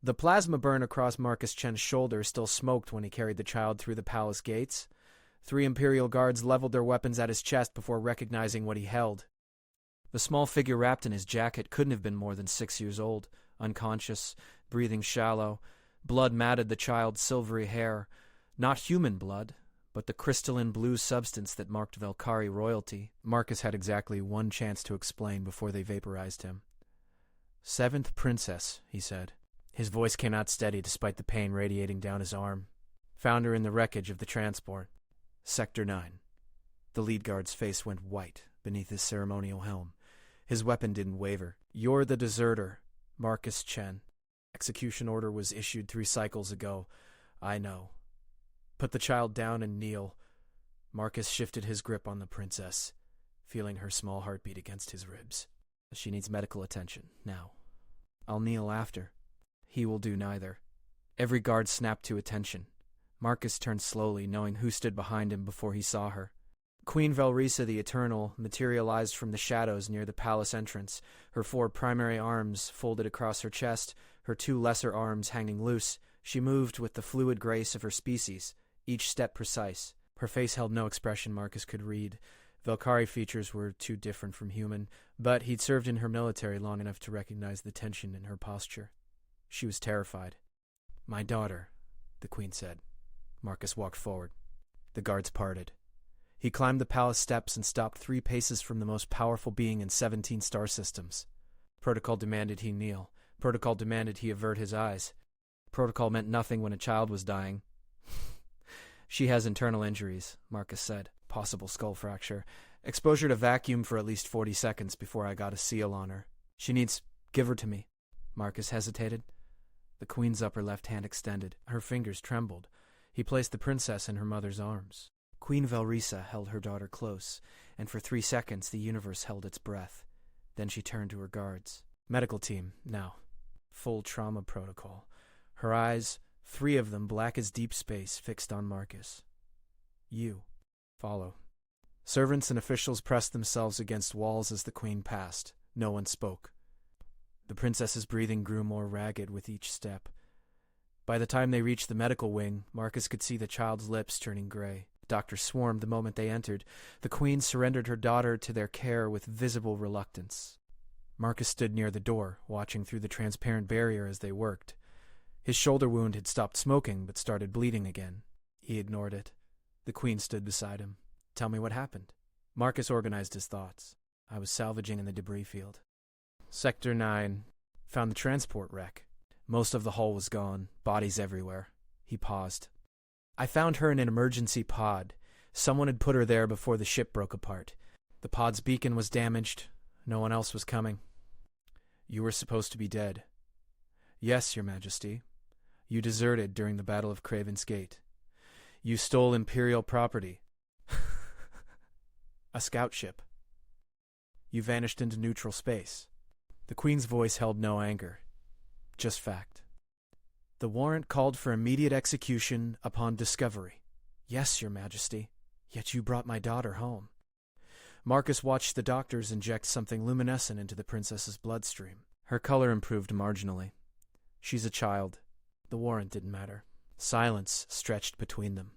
The plasma burn across Marcus Chen's shoulder still smoked when he carried the child through the palace gates. 3 Imperial guards leveled their weapons at his chest before recognizing what he held. The small figure wrapped in his jacket couldn't have been more than 6 years old, unconscious, breathing shallow. Blood matted the child's silvery hair. Not human blood, but the crystalline blue substance that marked Velkhari royalty. Marcus had exactly one chance to explain before they vaporized him. "7th Princess," he said. His voice came out steady despite the pain radiating down his arm. "Found her in the wreckage of the transport. Sector 9. The lead guard's face went white beneath his ceremonial helm. His weapon didn't waver. "You're the deserter, Marcus Chen. Execution order was issued 3 cycles ago. I know. Put the child down and kneel." Marcus shifted his grip on the princess, feeling her small heartbeat against his ribs. "She needs medical attention, now. I'll kneel after." He will do neither. Every guard snapped to attention. Marcus turned slowly, knowing who stood behind him before he saw her. Queen Velrisa the Eternal materialized from the shadows near the palace entrance, her 4 primary arms folded across her chest, her 2 lesser arms hanging loose. She moved with the fluid grace of her species, each step precise. Her face held no expression Marcus could read. Velkhari features were too different from human, but he'd served in her military long enough to recognize the tension in her posture. She was terrified. "My daughter," the queen said. Marcus walked forward. The guards parted. He climbed the palace steps and stopped 3 paces from the most powerful being in 17 star systems. Protocol demanded he kneel. Protocol demanded he avert his eyes. Protocol meant nothing when a child was dying. "She has internal injuries," Marcus said. "Possible skull fracture. Exposure to vacuum for at least 40 seconds before I got a seal on her. She needs... Give her to me." Marcus hesitated. The queen's upper left hand extended. Her fingers trembled. He placed the princess in her mother's arms. Queen Velrisa held her daughter close, and for 3 seconds the universe held its breath. Then she turned to her guards. "Medical team, now. Full trauma protocol." Her eyes, 3 of them black as deep space, fixed on Marcus. "You. Follow." Servants and officials pressed themselves against walls as the queen passed. No one spoke. The princess's breathing grew more ragged with each step. By the time they reached the medical wing, Marcus could see the child's lips turning gray. Doctors swarmed the moment they entered. The queen surrendered her daughter to their care with visible reluctance. Marcus stood near the door, watching through the transparent barrier as they worked. His shoulder wound had stopped smoking but started bleeding again. He ignored it. The queen stood beside him. "Tell me what happened." Marcus organized his thoughts. "I was salvaging in the debris field. Sector 9. Found the transport wreck. Most of the hull was gone, bodies everywhere." He paused. "I found her in an emergency pod. Someone had put her there before the ship broke apart. The pod's beacon was damaged. No one else was coming." "You were supposed to be dead." "Yes, Your Majesty. You deserted during the Battle of Craven's Gate. You stole Imperial property. A scout ship. You vanished into neutral space." The queen's voice held no anger, just fact. "The warrant called for immediate execution upon discovery." "Yes, Your Majesty. Yet you brought my daughter home." Marcus watched the doctors inject something luminescent into the princess's bloodstream. Her color improved marginally. "She's a child." The warrant didn't matter. Silence stretched between them.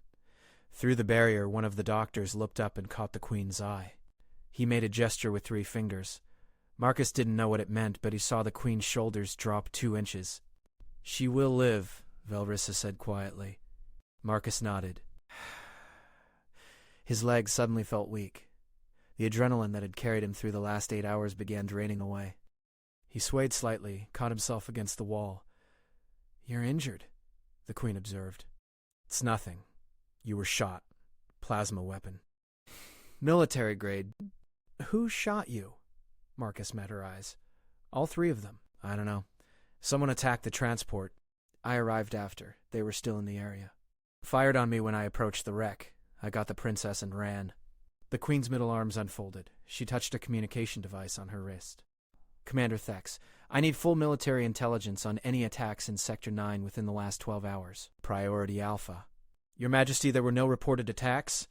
Through the barrier, one of the doctors looked up and caught the queen's eye. He made a gesture with 3 fingers. Marcus didn't know what it meant, but he saw the queen's shoulders drop 2 inches. "She will live," Velrisa said quietly. Marcus nodded. His legs suddenly felt weak. The adrenaline that had carried him through the last 8 hours began draining away. He swayed slightly, caught himself against the wall. "You're injured," the queen observed. "It's nothing. You were shot. Plasma weapon." "Military grade. Who shot you?" Marcus met her eyes. "All 3 of them." "I don't know. Someone attacked the transport. I arrived after. They were still in the area. Fired on me when I approached the wreck. I got the princess and ran." The queen's middle arms unfolded. She touched a communication device on her wrist. "Commander Thex, I need full military intelligence on any attacks in Sector 9 within the last 12 hours. Priority Alpha." "Your Majesty, there were no reported attacks?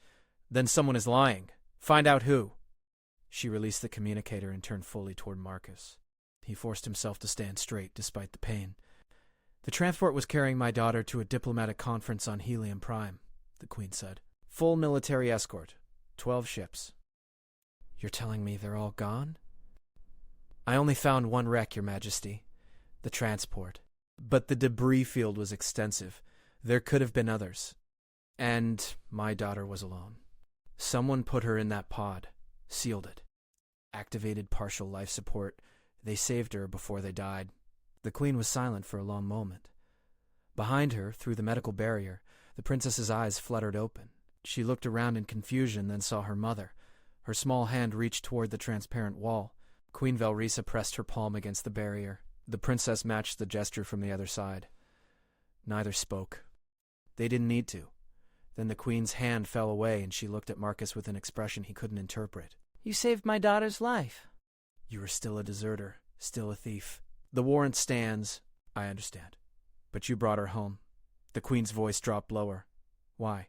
Then someone is lying. Find out who." She released the communicator and turned fully toward Marcus. He forced himself to stand straight despite the pain. The transport was carrying my daughter to a diplomatic conference on Helium Prime, the Queen said. Full military escort. 12 ships. You're telling me they're all gone? I only found one wreck, Your Majesty. The transport. But the debris field was extensive. There could have been others. And my daughter was alone. Someone put her in that pod. Sealed it. Activated partial life support. They saved her before they died. The Queen was silent for a long moment. Behind her, through the medical barrier, the princess's eyes fluttered open. She looked around in confusion, then saw her mother. Her small hand reached toward the transparent wall. Queen Velrisa pressed her palm against the barrier. The princess matched the gesture from the other side. Neither spoke. They didn't need to. Then the Queen's hand fell away, and she looked at Marcus with an expression he couldn't interpret. You saved my daughter's life. You were still a deserter, still a thief. The warrant stands, I understand. But you brought her home. The Queen's voice dropped lower. Why?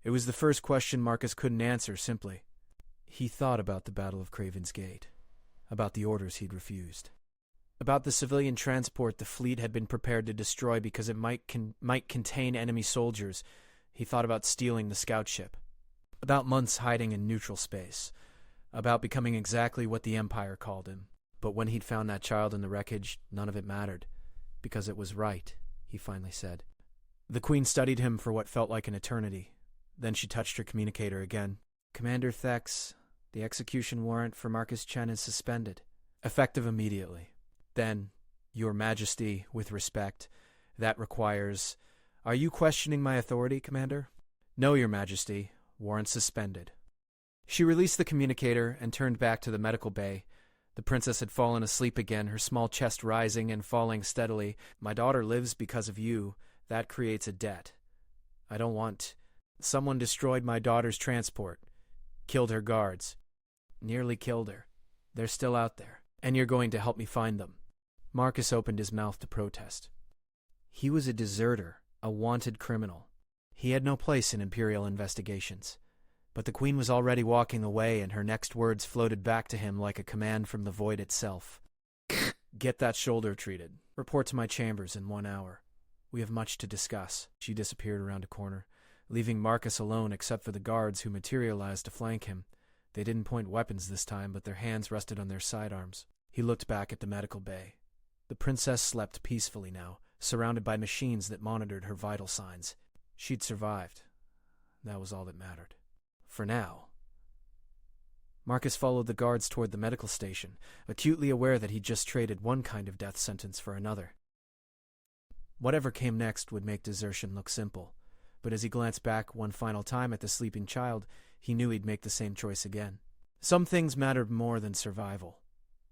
It was the first question Marcus couldn't answer, simply. He thought about the Battle of Craven's Gate, about the orders he'd refused, about the civilian transport the fleet had been prepared to destroy because it might contain enemy soldiers. He thought about stealing the scout ship, about months hiding in neutral space, about becoming exactly what the Empire called him. But when he'd found that child in the wreckage, none of it mattered. Because it was right, he finally said. The Queen studied him for what felt like an eternity. Then she touched her communicator again. Commander Thex, the execution warrant for Marcus Chen is suspended. Effective immediately. Then, Your Majesty, with respect, that requires... Are you questioning my authority, Commander? No, Your Majesty. Warrant suspended. She released the communicator and turned back to the medical bay. The princess had fallen asleep again, her small chest rising and falling steadily. My daughter lives because of you. That creates a debt. I don't want... Someone destroyed my daughter's transport. Killed her guards. Nearly killed her. They're still out there. And you're going to help me find them. Marcus opened his mouth to protest. He was a deserter, a wanted criminal. He had no place in Imperial investigations. But the Queen was already walking away, and her next words floated back to him like a command from the void itself. Get that shoulder treated. Report to my chambers in 1 hour. We have much to discuss. She disappeared around a corner, leaving Marcus alone except for the guards who materialized to flank him. They didn't point weapons this time, but their hands rested on their sidearms. He looked back at the medical bay. The princess slept peacefully now, surrounded by machines that monitored her vital signs. She'd survived. That was all that mattered. For now. Marcus followed the guards toward the medical station, acutely aware that he'd just traded one kind of death sentence for another. Whatever came next would make desertion look simple, but as he glanced back one final time at the sleeping child, he knew he'd make the same choice again. Some things mattered more than survival.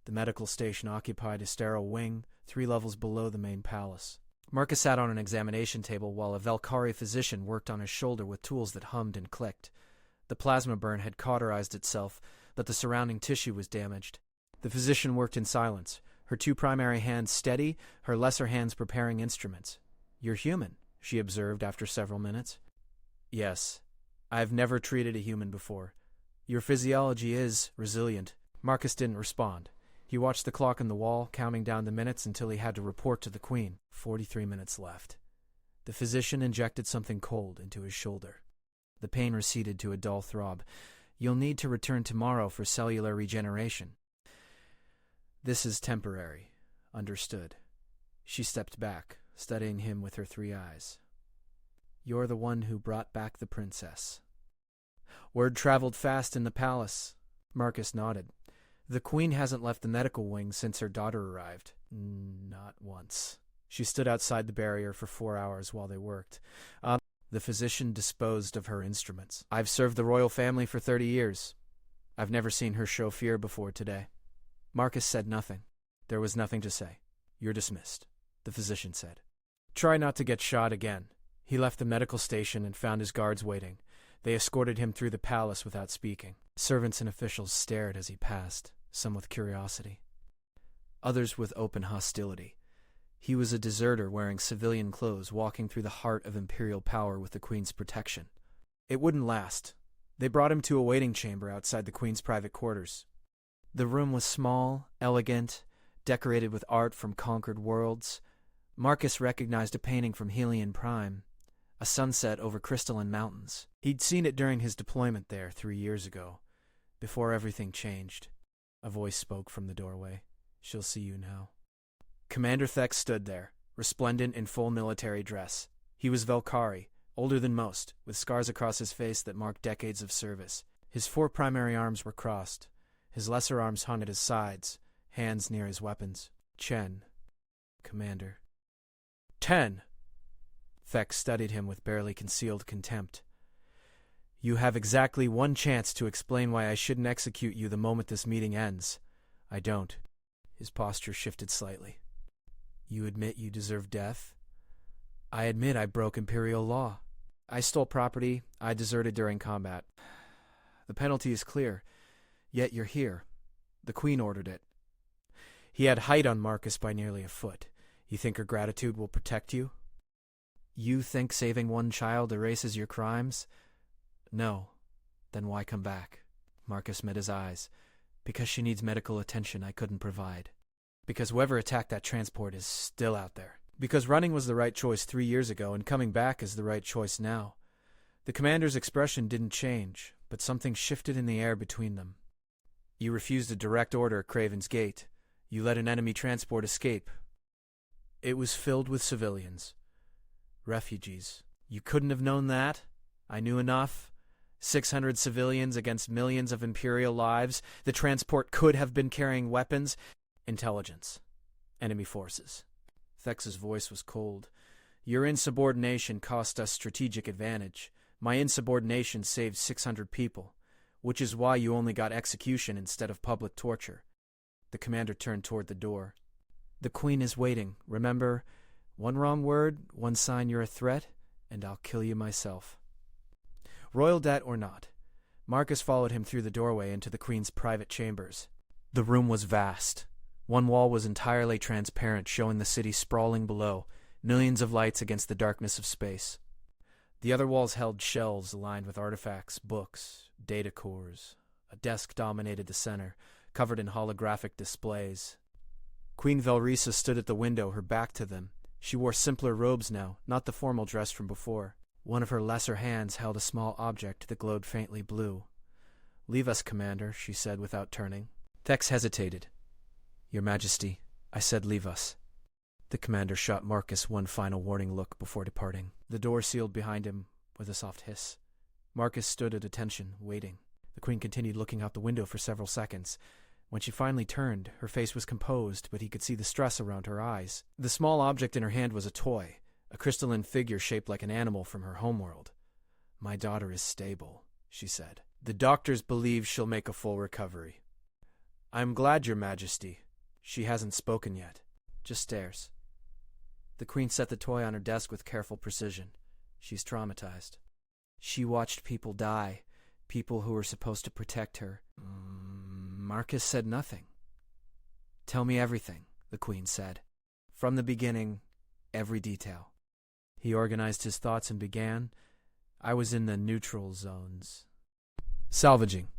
The medical station occupied a sterile wing 3 levels below the main palace. Marcus sat on an examination table while a Valkyrie physician worked on his shoulder with tools that hummed and clicked. The plasma burn had cauterized itself, but the surrounding tissue was damaged. The physician worked in silence, her 2 primary hands steady, her lesser hands preparing instruments. You're human, she observed after several minutes. Yes. I've never treated a human before. Your physiology is resilient. Marcus didn't respond. He watched the clock on the wall, counting down the minutes until he had to report to the Queen. 43 minutes left. The physician injected something cold into his shoulder. The pain receded to a dull throb. You'll need to return tomorrow for cellular regeneration. This is temporary. Understood. She stepped back, studying him with her 3 eyes. You're the one who brought back the princess. Word traveled fast in the palace. Marcus nodded. The Queen hasn't left the medical wing since her daughter arrived. Not once. She stood outside the barrier for 4 hours while they worked. The physician disposed of her instruments. I've served the royal family for 30 years. I've never seen her show fear before today. Marcus said nothing. There was nothing to say. You're dismissed, the physician said. Try not to get shot again. He left the medical station and found his guards waiting. They escorted him through the palace without speaking. Servants and officials stared as he passed, some with curiosity, others with open hostility. He was a deserter wearing civilian clothes, walking through the heart of imperial power with the Queen's protection. It wouldn't last. They brought him to a waiting chamber outside the Queen's private quarters. The room was small, elegant, decorated with art from conquered worlds, Marcus recognized a painting from Helion Prime, a sunset over crystalline mountains. He'd seen it during his deployment there 3 years ago, before everything changed. A voice spoke from the doorway. "She'll see you now." Commander Thex stood there, resplendent in full military dress. He was Velkari, older than most, with scars across his face that marked decades of service. His 4 primary arms were crossed. His lesser arms hung at his sides, hands near his weapons. "Chen, Commander." "10!" Thex studied him with barely concealed contempt. "You have exactly 1 chance to explain why I shouldn't execute you the moment this meeting ends. I don't." His posture shifted slightly. "You admit you deserve death?" "I admit I broke Imperial law. I stole property. I deserted during combat. The penalty is clear. Yet you're here. The Queen ordered it." He had height on Marcus by nearly a foot. "You think her gratitude will protect you?" "You think saving 1 child erases your crimes?" "No. Then why come back?" Marcus met his eyes. "Because she needs medical attention I couldn't provide. Because whoever attacked that transport is still out there. Because running was the right choice 3 years ago and coming back is the right choice now." The commander's expression didn't change, but something shifted in the air between them. "You refused a direct order at Craven's Gate. You let an enemy transport escape. It was filled with civilians. Refugees. You couldn't have known that? I knew enough. 600 civilians against millions of Imperial lives. The transport could have been carrying weapons. Intelligence. Enemy forces." Thex's voice was cold. "Your insubordination cost us strategic advantage. My insubordination saved 600 people, which is why you only got execution instead of public torture." The commander turned toward the door. "The Queen is waiting. Remember, 1 wrong word, 1 sign you're a threat, and I'll kill you myself." Royal debt or not, Marcus followed him through the doorway into the Queen's private chambers. The room was vast. 1 wall was entirely transparent, showing the city sprawling below, millions of lights against the darkness of space. The other walls held shelves lined with artifacts, books, data cores. A desk dominated the center, covered in holographic displays. Queen Velrisa stood at the window, her back to them. She wore simpler robes now, not the formal dress from before. One of her lesser hands held a small object that glowed faintly blue. "Leave us, Commander," she said without turning. Thex hesitated. "Your Majesty," I said, "leave us." The commander shot Marcus 1 final warning look before departing. The door sealed behind him with a soft hiss. Marcus stood at attention, waiting. The Queen continued looking out the window for several seconds. When she finally turned, her face was composed, but he could see the stress around her eyes. The small object in her hand was a toy, a crystalline figure shaped like an animal from her homeworld. "My daughter is stable," she said. "The doctors believe she'll make a full recovery." "I'm glad, Your Majesty." She hasn't spoken yet. Just stares. The Queen set the toy on her desk with careful precision. She's traumatized. She watched people die, people who were supposed to protect her. Marcus said nothing. "Tell me everything," the Queen said. "From the beginning, every detail." He organized his thoughts and began. "I was in the neutral zones. Salvaging.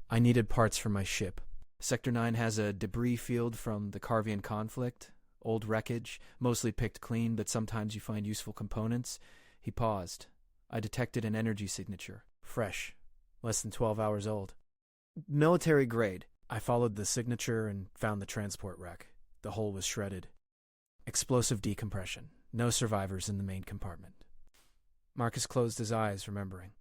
I needed parts for my ship. Sector 9 has a debris field from the Carvian conflict. Old wreckage, mostly picked clean, but sometimes you find useful components." He paused. "I detected an energy signature. Fresh. Less than 12 hours old. Military grade. I followed the signature and found the transport wreck. The hull was shredded. Explosive decompression. No survivors in the main compartment." Marcus closed his eyes, remembering.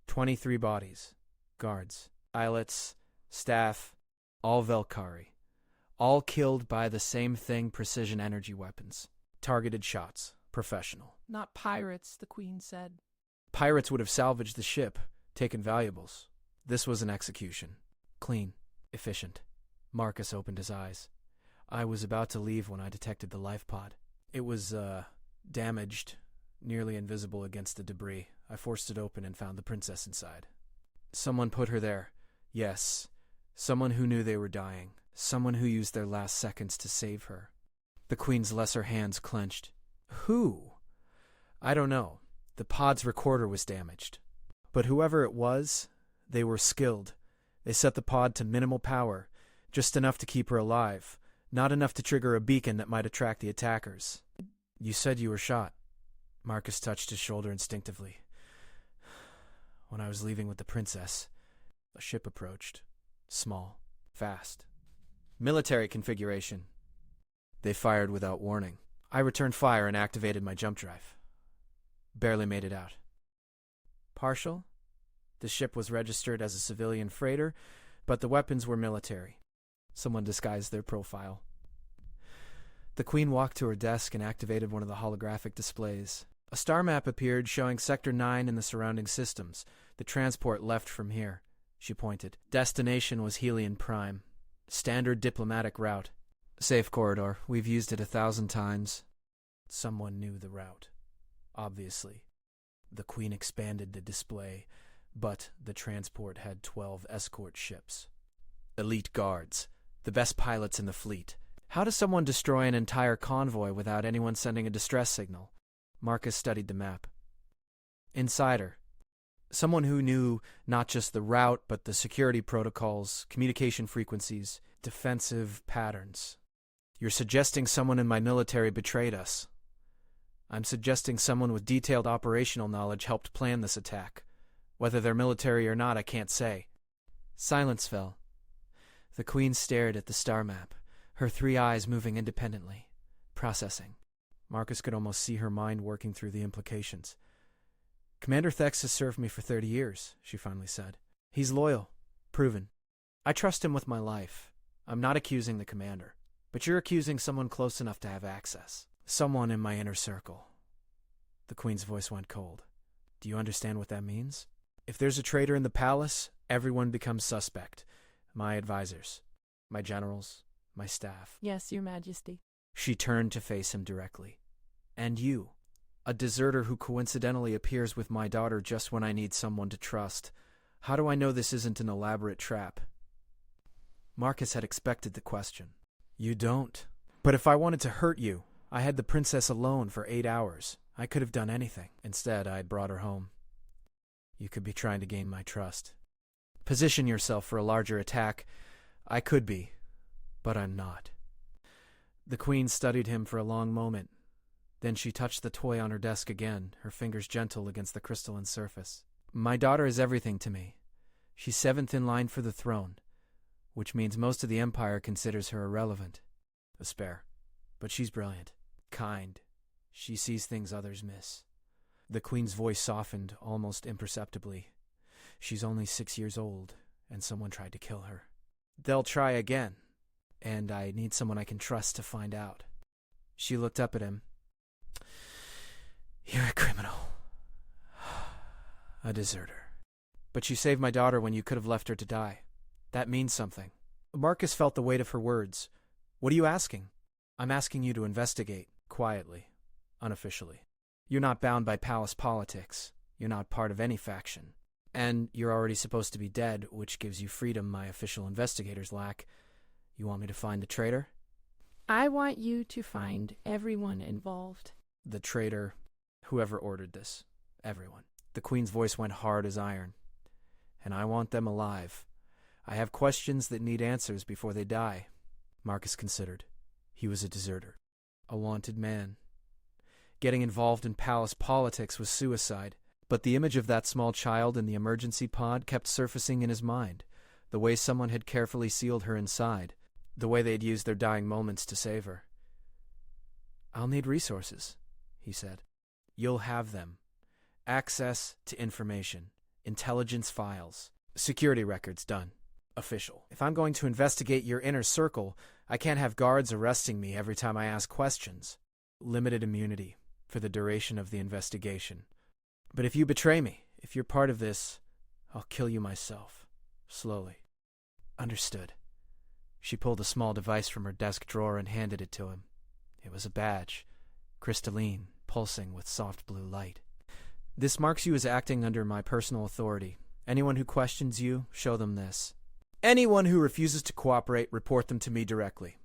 23 bodies. Guards. Islets. Staff. All Velkari. All killed by the same thing, precision energy weapons. Targeted shots. Professional. "Not pirates," the Queen said. Pirates would have salvaged the ship, taken valuables. This was an execution. Clean. Efficient. Marcus opened his eyes. "I was about to leave when I detected the life pod. It was, damaged, nearly invisible against the debris. I forced it open and found the princess inside. Someone put her there. Yes. Someone who knew they were dying. Someone who used their last seconds to save her." The Queen's lesser hands clenched. "Who?" "I don't know. The pod's recorder was damaged. But whoever it was, they were skilled. They set the pod to minimal power, just enough to keep her alive, not enough to trigger a beacon that might attract the attackers." You said you were shot. Marcus touched his shoulder instinctively. When I was leaving with the princess, a ship approached. Small, fast. Military configuration. They fired without warning. I returned fire and activated my jump drive. Barely made it out. Partial? The ship was registered as a civilian freighter, but the weapons were military. Someone disguised their profile. The Queen walked to her desk and activated one of the holographic displays. A star map appeared showing Sector 9 and the surrounding systems. The transport left from here. She pointed. Destination was Helion Prime. Standard diplomatic route. Safe corridor. We've used it 1,000 times. Someone knew the route. Obviously. The Queen expanded the display, but the transport had 12 escort ships. Elite guards. The best pilots in the fleet. How does someone destroy an entire convoy without anyone sending a distress signal? Marcus studied the map. Insider. Someone who knew not just the route, but the security protocols, communication frequencies, defensive patterns. You're suggesting someone in my military betrayed us. I'm suggesting someone with detailed operational knowledge helped plan this attack. Whether they're military or not, I can't say. Silence fell. The Queen stared at the star map, her 3 eyes moving independently, processing. Marcus could almost see her mind working through the implications. Commander Thex has served me for 30 years, she finally said. He's loyal, proven. I trust him with my life. I'm not accusing the commander, but you're accusing someone close enough to have access. Someone in my inner circle. The Queen's voice went cold. Do you understand what that means? If there's a traitor in the palace, everyone becomes suspect. My advisors, my generals, my staff. Yes, Your Majesty. She turned to face him directly. And you, a deserter who coincidentally appears with my daughter just when I need someone to trust. How do I know this isn't an elaborate trap? Marcus had expected the question. You don't. But if I wanted to hurt you, I had the princess alone for 8 hours. I could have done anything. Instead, I brought her home. You could be trying to gain my trust. Position yourself for a larger attack. I could be, but I'm not. The Queen studied him for a long moment. Then she touched the toy on her desk again, her fingers gentle against the crystalline surface. My daughter is everything to me. She's 7th in line for the throne, which means most of the Empire considers her irrelevant. A spare. But she's brilliant. Kind. She sees things others miss. The Queen's voice softened almost imperceptibly. She's only 6 years old, and someone tried to kill her. They'll try again, and I need someone I can trust to find out. She looked up at him. You're a criminal. A deserter. But you saved my daughter when you could have left her to die. That means something. Marcus felt the weight of her words. What are you asking? I'm asking you to investigate, quietly, unofficially. You're not bound by palace politics. You're not part of any faction. And you're already supposed to be dead, which gives you freedom my official investigators lack. You want me to find the traitor? I want you to find everyone involved. The traitor, whoever ordered this, everyone. The Queen's voice went hard as iron. And I want them alive. I have questions that need answers before they die. Marcus considered. He was a deserter. A wanted man. Getting involved in palace politics was suicide. But the image of that small child in the emergency pod kept surfacing in his mind. The way someone had carefully sealed her inside. The way they'd used their dying moments to save her. I'll need resources, he said. You'll have them. Access to information. Intelligence files. Security records done. Official. If I'm going to investigate your inner circle, I can't have guards arresting me every time I ask questions. Limited immunity for the duration of the investigation. But if you betray me, if you're part of this, I'll kill you myself. Slowly. Understood. She pulled a small device from her desk drawer and handed it to him. It was a badge, crystalline, pulsing with soft blue light. This marks you as acting under my personal authority. Anyone who questions you, show them this. Anyone who refuses to cooperate, report them to me directly.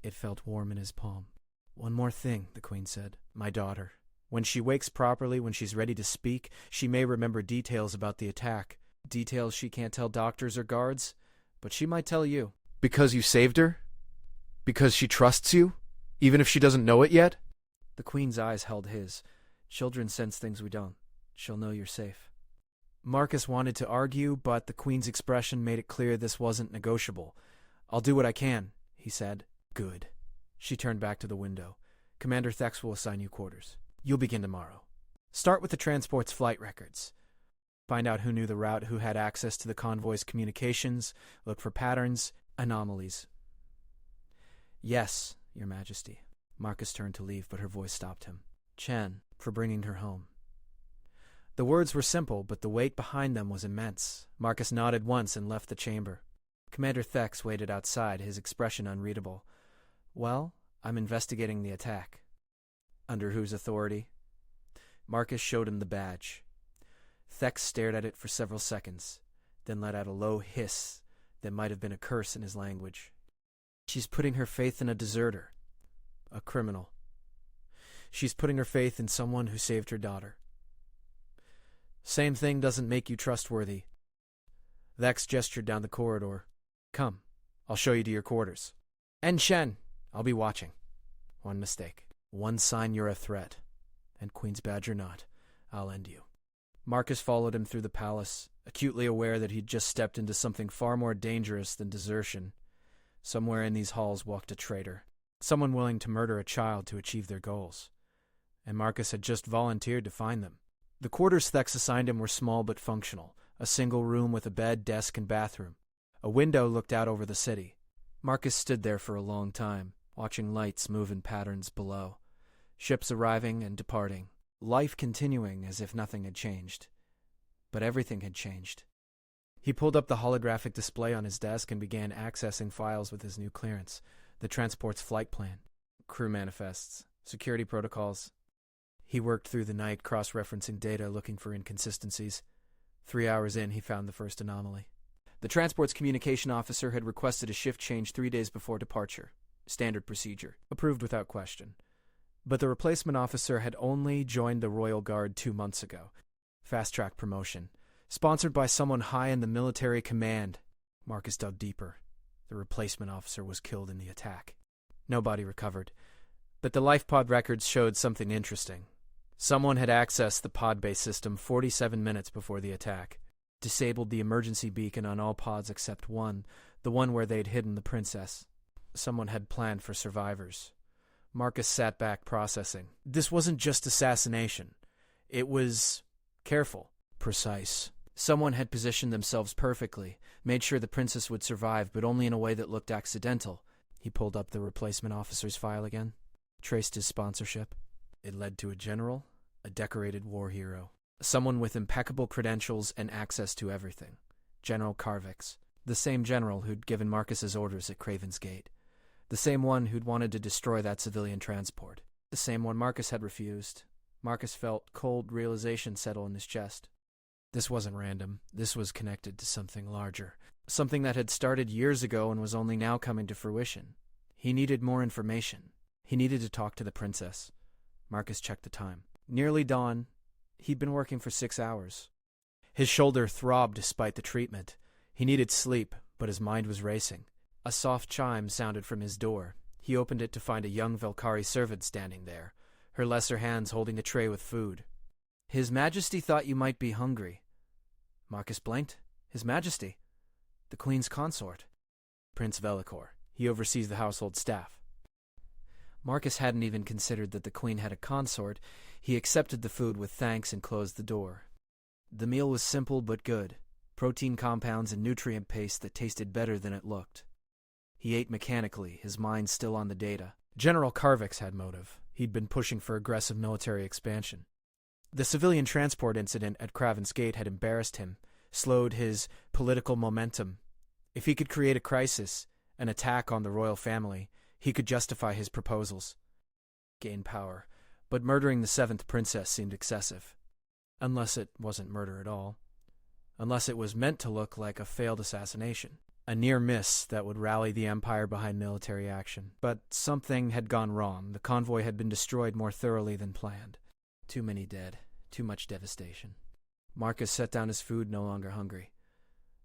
It felt warm in his palm. One more thing, the Queen said. My daughter. When she wakes properly, when she's ready to speak, she may remember details about the attack. Details she can't tell doctors or guards, but she might tell you. Because you saved her? Because she trusts you? Even if she doesn't know it yet? The Queen's eyes held his. Children sense things we don't. She'll know you're safe. Marcus wanted to argue, but the Queen's expression made it clear this wasn't negotiable. I'll do what I can, he said. Good. She turned back to the window. Commander Thex will assign you quarters. You'll begin tomorrow. Start with the transport's flight records. Find out who knew the route, who had access to the convoy's communications, look for patterns, anomalies. Yes, Your Majesty. Marcus turned to leave, but her voice stopped him. Chen, for bringing her home. The words were simple, but the weight behind them was immense. Marcus nodded once and left the chamber. Commander Thex waited outside, his expression unreadable. Well, I'm investigating the attack. Under whose authority? Marcus showed him the badge. Thex stared at it for several seconds, then let out a low hiss that might have been a curse in his language. She's putting her faith in a deserter, a criminal. She's putting her faith in someone who saved her daughter. Same thing doesn't make you trustworthy. Thex gestured down the corridor. Come, I'll show you to your quarters. And Shen, I'll be watching. One mistake. One sign you're a threat. And Queen's badge or not, I'll end you. Marcus followed him through the palace, acutely aware that he'd just stepped into something far more dangerous than desertion. Somewhere in these halls walked a traitor, someone willing to murder a child to achieve their goals. And Marcus had just volunteered to find them. The quarters Thex assigned him were small but functional, a single room with a bed, desk, and bathroom. A window looked out over the city. Marcus stood there for a long time, watching lights move in patterns below. Ships arriving and departing. Life continuing as if nothing had changed. But everything had changed. He pulled up the holographic display on his desk and began accessing files with his new clearance. The transport's flight plan, crew manifests, security protocols. He worked through the night, cross-referencing data, looking for inconsistencies. 3 hours in, he found the first anomaly. The transport's communication officer had requested a shift change 3 days before departure. Standard procedure. Approved without question. But the replacement officer had only joined the Royal Guard 2 months ago. Fast-track promotion. Sponsored by someone high in the military command. Marcus dug deeper. The replacement officer was killed in the attack. Nobody recovered. But the life pod records showed something interesting. Someone had accessed the pod-based system 47 minutes before the attack. Disabled the emergency beacon on all pods except one, the one where they'd hidden the princess. Someone had planned for survivors. Marcus sat back, processing. This wasn't just assassination. It was careful, precise. Someone had positioned themselves perfectly, made sure the princess would survive, but only in a way that looked accidental. He pulled up the replacement officer's file again, traced his sponsorship. It led to a general, a decorated war hero. Someone with impeccable credentials and access to everything. General Carvix, the same general who'd given Marcus's orders at Craven's Gate. The same one who'd wanted to destroy that civilian transport. The same one Marcus had refused. Marcus felt cold realization settle in his chest. This wasn't random. This was connected to something larger. Something that had started years ago and was only now coming to fruition. He needed more information. He needed to talk to the princess. Marcus checked the time. Nearly dawn. He'd been working for 6 hours. His shoulder throbbed despite the treatment. He needed sleep, but his mind was racing. A soft chime sounded from his door. He opened it to find a young Velkari servant standing there, her lesser hands holding a tray with food. His Majesty thought you might be hungry. Marcus blinked. His Majesty. The Queen's consort. Prince Velikor. He oversees the household staff. Marcus hadn't even considered that the Queen had a consort. He accepted the food with thanks and closed the door. The meal was simple but good. Protein compounds and nutrient paste that tasted better than it looked. He ate mechanically, his mind still on the data. General Carvix had motive. He'd been pushing for aggressive military expansion. The civilian transport incident at Craven's Gate had embarrassed him, slowed his political momentum. If he could create a crisis, an attack on the royal family, he could justify his proposals. Gain power. But murdering the 7th princess seemed excessive. Unless it wasn't murder at all. Unless it was meant to look like a failed assassination. A near miss that would rally the Empire behind military action. But something had gone wrong. The convoy had been destroyed more thoroughly than planned. Too many dead. Too much devastation. Marcus set down his food, no longer hungry.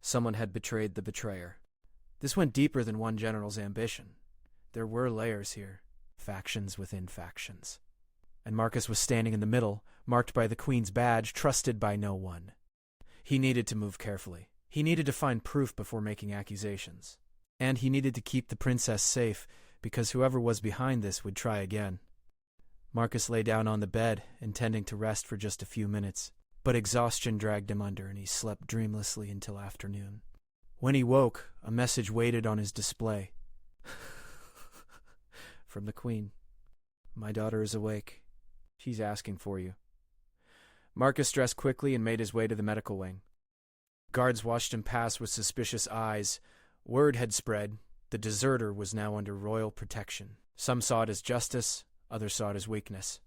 Someone had betrayed the betrayer. This went deeper than one general's ambition. There were layers here. Factions within factions. and Marcus was standing in the middle, marked by the Queen's badge, trusted by no one. He needed to move carefully. He needed to find proof before making accusations. And he needed to keep the princess safe, because whoever was behind this would try again. Marcus lay down on the bed, intending to rest for just a few minutes, but exhaustion dragged him under and he slept dreamlessly until afternoon. When he woke, a message waited on his display. From the Queen. "My daughter is awake. She's asking for you." Marcus dressed quickly and made his way to the medical wing. Guards watched him pass with suspicious eyes. Word had spread. The deserter was now under royal protection. Some saw it as justice, others saw it as weakness.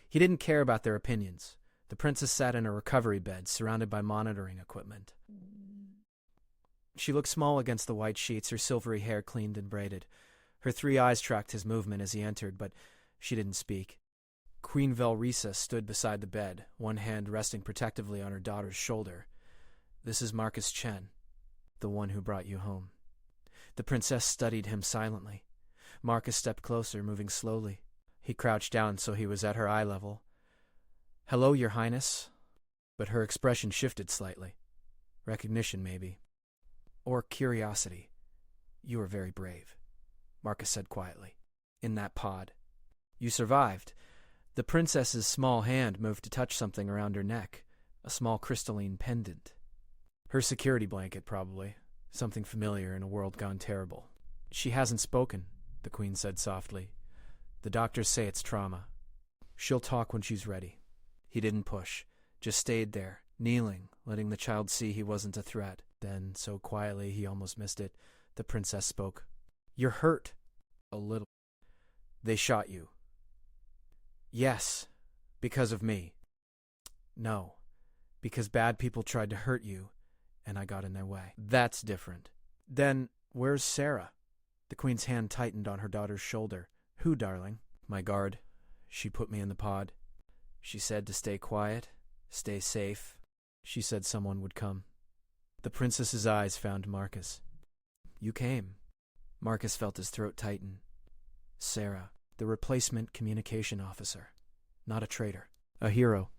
He didn't care about their opinions. The princess sat in a recovery bed, surrounded by monitoring equipment. She looked small against the white sheets, her silvery hair cleaned and braided. Her 3 eyes tracked his movement as he entered, but she didn't speak. Queen Velrisa stood beside the bed, one hand resting protectively on her daughter's shoulder. "This is Marcus Chen, the one who brought you home." The princess studied him silently. Marcus stepped closer, moving slowly. He crouched down so he was at her eye level. "Hello, Your Highness." But her expression shifted slightly. Recognition, maybe. Or curiosity. "You are very brave," Marcus said quietly. "In that pod. You survived." The princess's small hand moved to touch something around her neck, a small crystalline pendant. Her security blanket, probably. Something familiar in a world gone terrible. "She hasn't spoken," the Queen said softly. "The doctors say it's trauma. She'll talk when she's ready." He didn't push, just stayed there, kneeling, letting the child see he wasn't a threat. Then, so quietly he almost missed it, the princess spoke. "You're hurt." "A little." "They shot you." "Yes, because of me." "No, because bad people tried to hurt you, and I got in their way." "That's different." "Then, where's Sarah?" The Queen's hand tightened on her daughter's shoulder. "Who, darling?" "My guard. She put me in the pod. She said to stay quiet, stay safe. She said someone would come." The princess's eyes found Marcus. "You came." Marcus felt his throat tighten. "Sarah, the replacement communication officer. Not a traitor. A hero."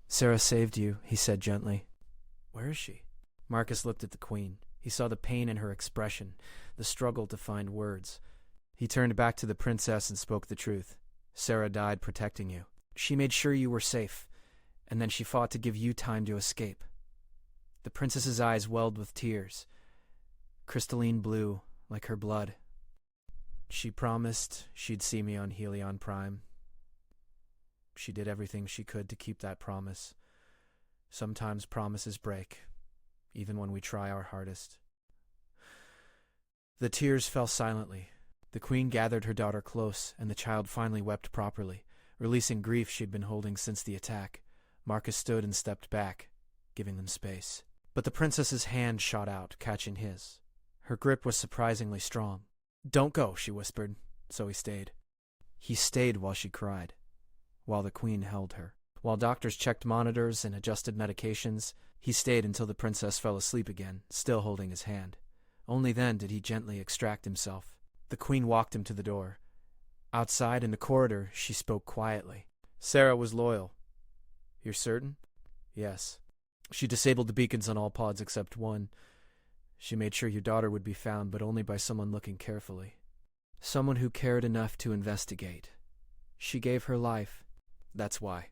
"Sarah saved you," he said gently. "Where is she?" Marcus looked at the Queen. He saw the pain in her expression, the struggle to find words. He turned back to the princess and spoke the truth. "Sarah died protecting you. She made sure you were safe, and then she fought to give you time to escape." The princess's eyes welled with tears, crystalline blue, like her blood. "She promised she'd see me on Helion Prime. She did everything she could to keep that promise. Sometimes promises break, even when we try our hardest." The tears fell silently. The Queen gathered her daughter close, and the child finally wept properly, releasing grief she'd been holding since the attack. Marcus stood and stepped back, giving them space. But the princess's hand shot out, catching his. Her grip was surprisingly strong. "Don't go," she whispered, so he stayed. He stayed while she cried, while the Queen held her. While doctors checked monitors and adjusted medications, he stayed until the princess fell asleep again, still holding his hand. Only then did he gently extract himself. The Queen walked him to the door. Outside in the corridor, she spoke quietly. "Sarah was loyal." "You're certain?" "Yes. She disabled the beacons on all pods except one. She made sure your daughter would be found, but only by someone looking carefully. Someone who cared enough to investigate. She gave her life. That's why."